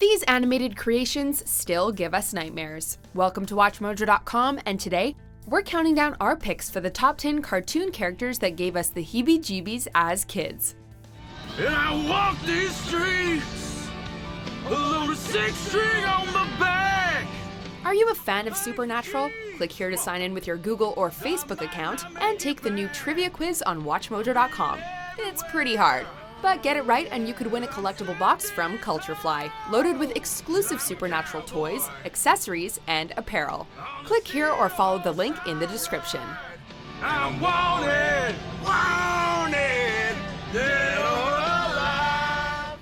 These animated creations still give us nightmares. Welcome to WatchMojo.com, and today, we're counting down our picks for the top 10 cartoon characters that gave us the Heebie Jeebies as kids. And I walk these streets, a little 6-string on the back. Are you a fan of Supernatural? Click here to sign in with your Google or Facebook account and take the new trivia quiz on WatchMojo.com. It's pretty hard, but get it right and you could win a collectible box from Culturefly, loaded with exclusive Supernatural toys, accessories, and apparel. Click here or follow the link in the description. I'm wanted, dead or alive.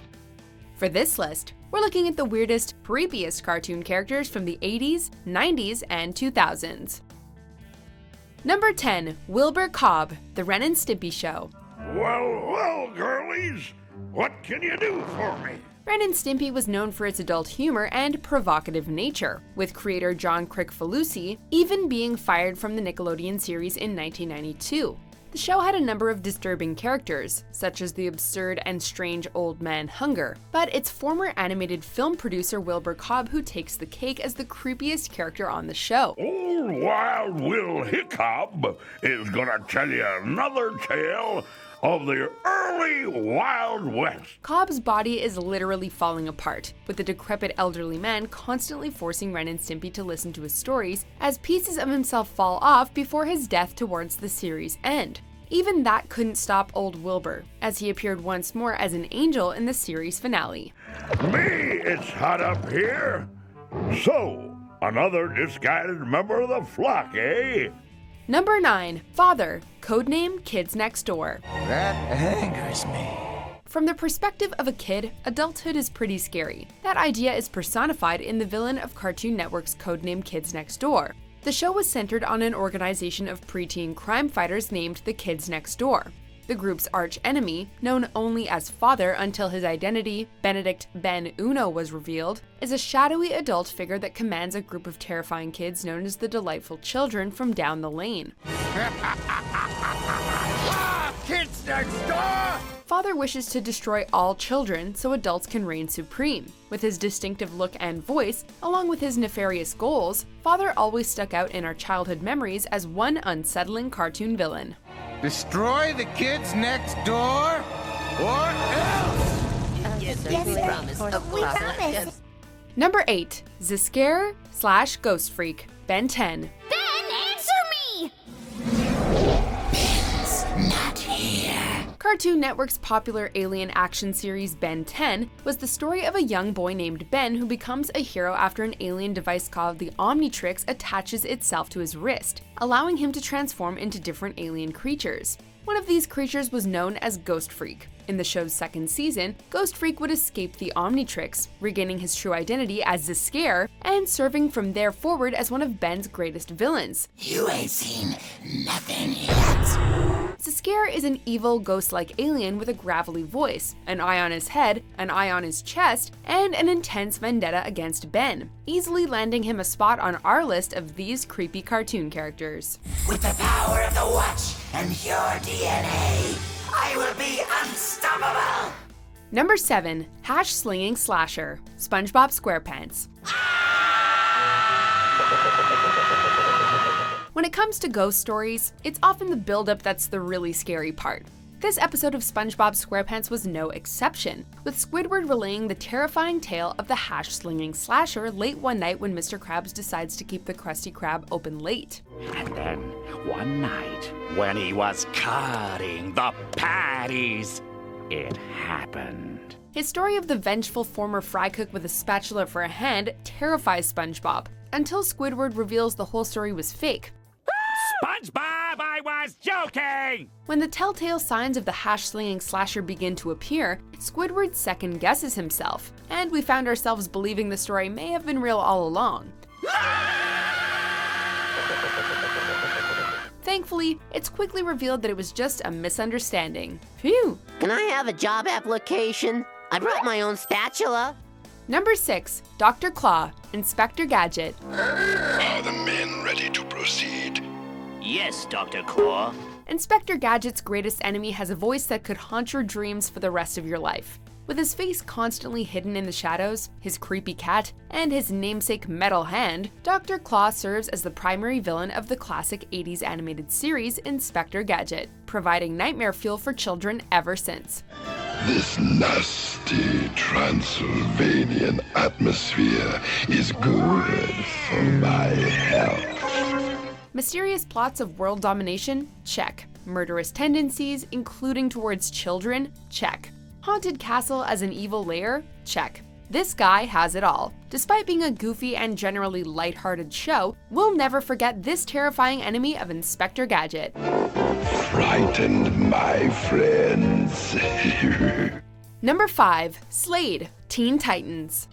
For this list, we're looking at the weirdest, creepiest cartoon characters from the 80s, 90s, and 2000s. Number 10, Wilbur Cobb, The Ren and Stimpy Show. Well, girlies, what can you do for me? Ren and Stimpy was known for its adult humor and provocative nature, with creator John Kricfalusi even being fired from the Nickelodeon series in 1992. The show had a number of disturbing characters, such as the absurd and strange old man Hunger, but it's former animated film producer Wilbur Cobb who takes the cake as the creepiest character on the show. Old Wild Will Hiccup is gonna tell you another tale of the early Wild West. Cobb's body is literally falling apart, with the decrepit elderly man constantly forcing Ren and Stimpy to listen to his stories as pieces of himself fall off before his death towards the series' end. Even that couldn't stop old Wilbur, as he appeared once more as an angel in the series finale. Me, it's hot up here. So, another disguised member of the flock, eh? Number 9, Father, Codename Kids Next Door. That angers me. From the perspective of a kid, adulthood is pretty scary. That idea is personified in the villain of Cartoon Network's Codename Kids Next Door. The show was centered on an organization of preteen crime fighters named the Kids Next Door. The group's arch-enemy, known only as Father until his identity, Benedict Ben Uno, was revealed, is a shadowy adult figure that commands a group of terrifying kids known as the Delightful Children from down the lane. Kids next door! Father wishes to destroy all children so adults can reign supreme. With his distinctive look and voice, along with his nefarious goals, Father always stuck out in our childhood memories as one unsettling cartoon villain. Destroy the kids next door, or else! Yes, we promise. Number 8, Zs'Skayr / Ghostfreak, Ben 10. Ben, answer me! Ben's not here. Cartoon Network's popular alien action series Ben 10 was the story of a young boy named Ben who becomes a hero after an alien device called the Omnitrix attaches itself to his wrist, allowing him to transform into different alien creatures. One of these creatures was known as Ghostfreak. In the show's second season, Ghostfreak would escape the Omnitrix, regaining his true identity as Zs'Skayr, and serving from there forward as one of Ben's greatest villains. You ain't seen nothing yet. Zs'Skayr is an evil, ghost-like alien with a gravelly voice, an eye on his head, an eye on his chest, and an intense vendetta against Ben, easily landing him a spot on our list of these creepy cartoon characters. With the power of the Watch and your DNA, I will be unstoppable. Number 7, HashSlinging Slasher, SpongeBob SquarePants. When it comes to ghost stories, it's often the build-up that's the really scary part. This episode of SpongeBob SquarePants was no exception, with Squidward relaying the terrifying tale of the HashSlinging Slasher late one night when Mr. Krabs decides to keep the Krusty Krab open late. And then, one night, when he was cutting the patties, it happened. His story of the vengeful former fry cook with a spatula for a hand terrifies SpongeBob, until Squidward reveals the whole story was fake. SpongeBob, I was joking! When the telltale signs of the HashSlinging Slasher begin to appear, Squidward second guesses himself, and we found ourselves believing the story may have been real all along. Thankfully, it's quickly revealed that it was just a misunderstanding. Phew! Can I have a job application? I brought my own spatula. Number 6, Dr. Claw, Inspector Gadget. Are the men ready to proceed? Yes, Dr. Claw. Inspector Gadget's greatest enemy has a voice that could haunt your dreams for the rest of your life. With his face constantly hidden in the shadows, his creepy cat, and his namesake metal hand, Dr. Claw serves as the primary villain of the classic 80s animated series Inspector Gadget, providing nightmare fuel for children ever since. This nasty Transylvanian atmosphere is good for my health. Mysterious plots of world domination? Check. Murderous tendencies, including towards children? Check. Haunted castle as an evil lair? Check. This guy has it all. Despite being a goofy and generally lighthearted show, we'll never forget this terrifying enemy of Inspector Gadget. Frightened, my friends. Number 5. Slade, Teen Titans.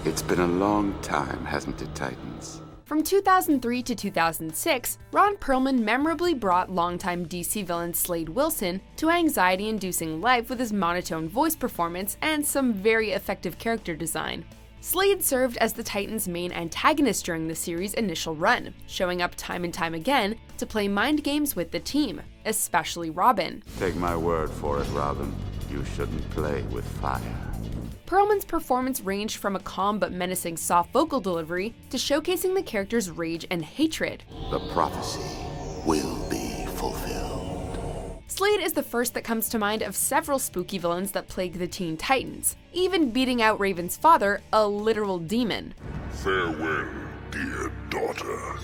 It's been a long time, hasn't it, Titans? From 2003 to 2006, Ron Perlman memorably brought longtime DC villain Slade Wilson to anxiety-inducing life with his monotone voice performance and some very effective character design. Slade served as the Titans' main antagonist during the series' initial run, showing up time and time again to play mind games with the team, especially Robin. Take my word for it, Robin. You shouldn't play with fire. Perlman's performance ranged from a calm but menacing soft vocal delivery to showcasing the character's rage and hatred. The prophecy will be fulfilled. Slade is the first that comes to mind of several spooky villains that plague the Teen Titans, even beating out Raven's father, a literal demon. Farewell, dear daughter.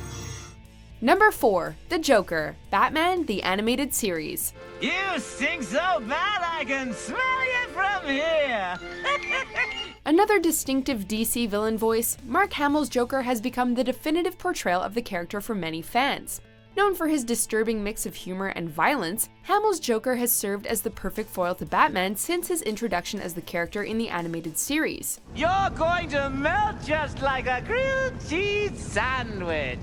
Number 4. The Joker, Batman the Animated Series. You stink so bad I can smell you from here! Another distinctive DC villain voice, Mark Hamill's Joker has become the definitive portrayal of the character for many fans. Known for his disturbing mix of humor and violence, Hamill's Joker has served as the perfect foil to Batman since his introduction as the character in the animated series. You're going to melt just like a grilled cheese sandwich!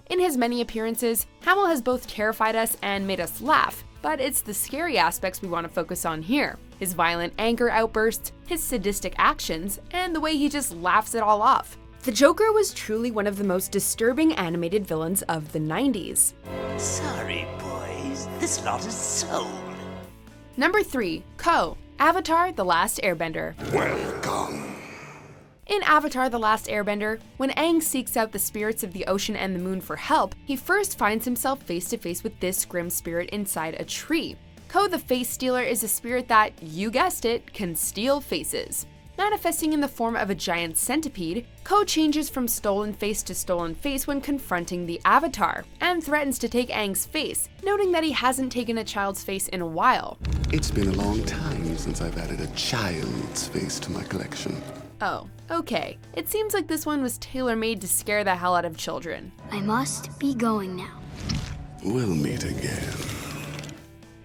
In his many appearances, Hamill has both terrified us and made us laugh, but it's the scary aspects we want to focus on here. His violent anger outbursts, his sadistic actions, and the way he just laughs it all off. The Joker was truly one of the most disturbing animated villains of the 90s. Sorry, boys. This lot is sold. Number 3. Ko, Avatar: The Last Airbender. Welcome. In Avatar: The Last Airbender, when Aang seeks out the spirits of the ocean and the moon for help, he first finds himself face to face with this grim spirit inside a tree. Ko the Face Stealer is a spirit that, you guessed it, can steal faces. Manifesting in the form of a giant centipede, Ko changes from stolen face to stolen face when confronting the Avatar, and threatens to take Aang's face, noting that he hasn't taken a child's face in a while. It's been a long time since I've added a child's face to my collection. Oh, okay. It seems like this one was tailor-made to scare the hell out of children. I must be going now. We'll meet again.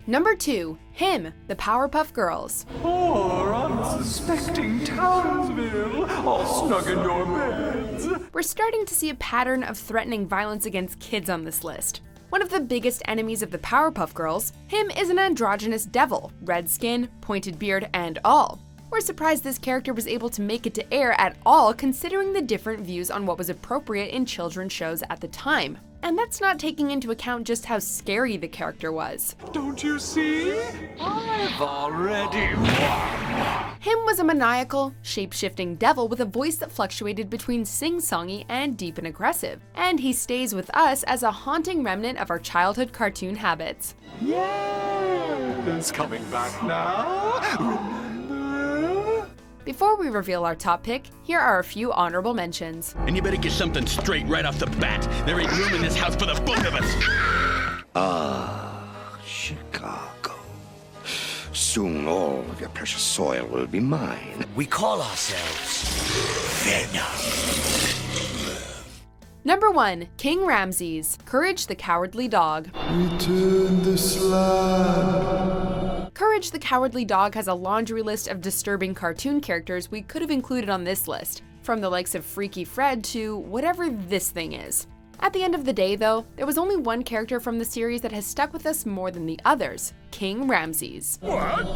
Number 2. Him, the Powerpuff Girls. Poor unsuspecting Townsville, all snug in your beds. We're starting to see a pattern of threatening violence against kids on this list. One of the biggest enemies of the Powerpuff Girls, Him is an androgynous devil, red skin, pointed beard, and all. We're surprised this character was able to make it to air at all considering the different views on what was appropriate in children's shows at the time. And that's not taking into account just how scary the character was. Don't you see? I've already won. Him was a maniacal, shape-shifting devil with a voice that fluctuated between sing-songy and deep and aggressive. And he stays with us as a haunting remnant of our childhood cartoon habits. Yes, coming back now. Before we reveal our top pick, here are a few honorable mentions. And you better get something straight right off the bat. There ain't room in this house for the both of us. Ah, Chicago. Soon all of your precious soil will be mine. We call ourselves Venom. Number 1. King Ramses, Courage the Cowardly Dog. Return the slab. Courage the Cowardly Dog has a laundry list of disturbing cartoon characters we could have included on this list, from the likes of Freaky Fred to whatever this thing is. At the end of the day, though, there was only one character from the series that has stuck with us more than the others, King Ramses. What?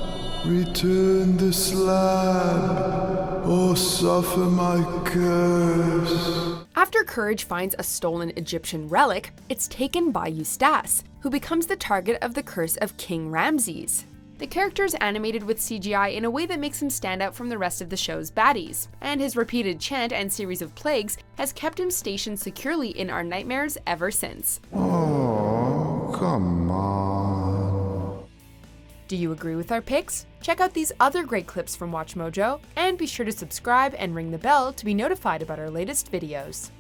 Return the slab, or suffer my curse. After Courage finds a stolen Egyptian relic, it's taken by Eustace, who becomes the target of the curse of King Ramses. The character is animated with CGI in a way that makes him stand out from the rest of the show's baddies, and his repeated chant and series of plagues has kept him stationed securely in our nightmares ever since. Oh, come on. Do you agree with our picks? Check out these other great clips from WatchMojo, and be sure to subscribe and ring the bell to be notified about our latest videos.